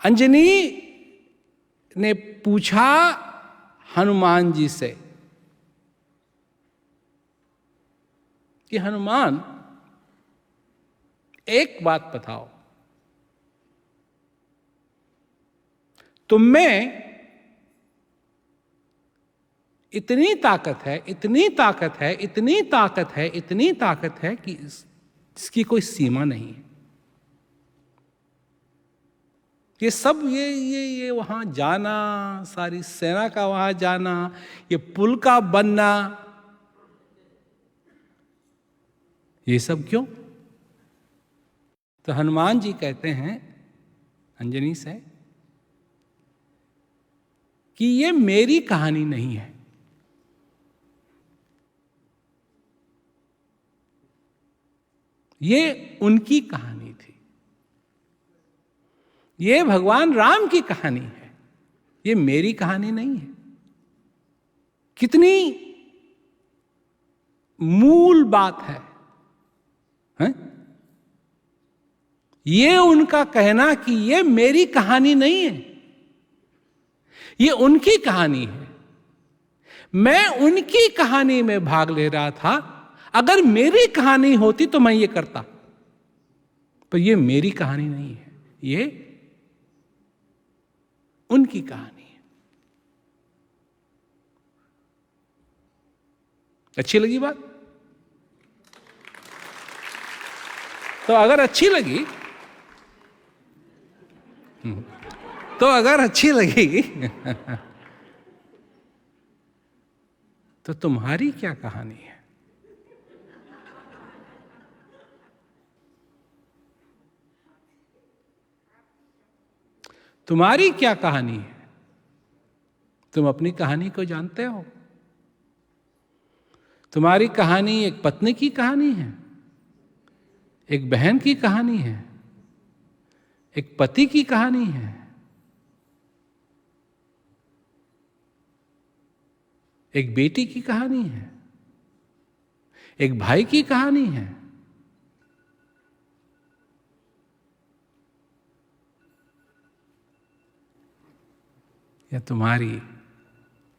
अंजनी ने पूछा हनुमान जी से कि हनुमान, एक बात बताओ, तुम में इतनी ताकत है, इतनी ताकत है, इतनी ताकत है, इतनी ताकत है कि इसकी कोई सीमा नहीं है। ये सब ये वहां जाना, सारी सेना का वहां जाना, ये पुल का बनना, ये सब क्यों? तो हनुमान जी कहते हैं अंजनी से कि ये मेरी कहानी नहीं है, ये उनकी कहानी थी, ये भगवान राम की कहानी है, ये मेरी कहानी नहीं है। कितनी मूल बात है, हैं? ये उनका कहना कि ये मेरी कहानी नहीं है, ये उनकी कहानी है। मैं उनकी कहानी में भाग ले रहा था। अगर मेरी कहानी होती तो मैं ये करता, पर ये मेरी कहानी नहीं है, ये उनकी कहानी है। अच्छी लगी बात? तो अगर अच्छी लगी तो तुम्हारी क्या कहानी है? तुम्हारी क्या कहानी है? तुम अपनी कहानी को जानते हो? तुम्हारी कहानी एक पत्नी की कहानी है, एक बहन की कहानी है, एक पति की कहानी है, एक बेटी की कहानी है, एक भाई की कहानी है, या तुम्हारी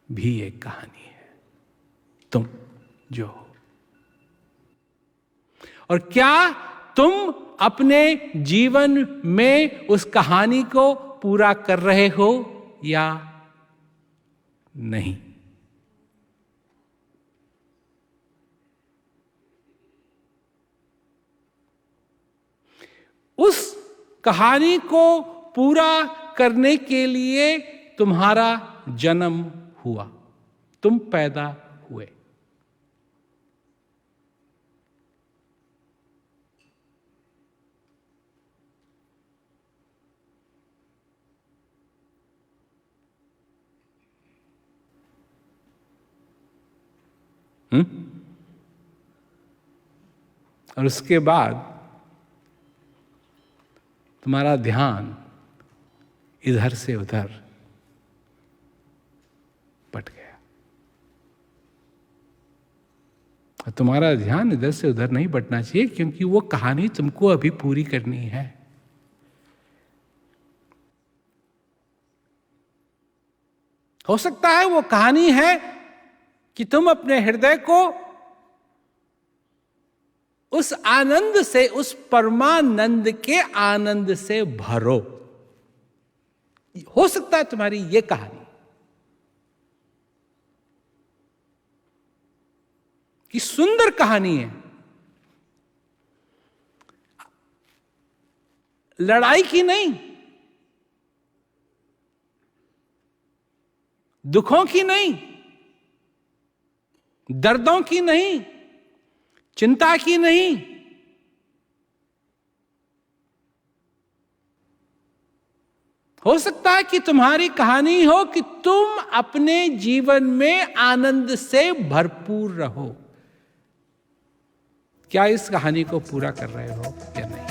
भी एक कहानी है, तुम जो हो। और क्या तुम अपने जीवन में उस कहानी को पूरा कर रहे हो या नहीं? उस कहानी को पूरा करने के लिए तुम्हारा जन्म हुआ, तुम पैदा हुए। और उसके बाद तुम्हारा ध्यान इधर से उधर पट गया। और तुम्हारा ध्यान इधर से उधर नहीं बटना चाहिए, क्योंकि वो कहानी तुमको अभी पूरी करनी है। हो सकता है वो कहानी है कि तुम अपने हृदय को उस आनंद से, उस परमानंद के आनंद से भरो। हो सकता है तुम्हारी ये कहानी कि सुंदर कहानी है, लड़ाई की नहीं, दुखों की नहीं, दर्दों की नहीं, चिंता की नहीं, हो सकता है कि तुम्हारी कहानी हो कि तुम अपने जीवन में आनंद से भरपूर रहो। क्या इस कहानी को पूरा कर रहे हो या नहीं?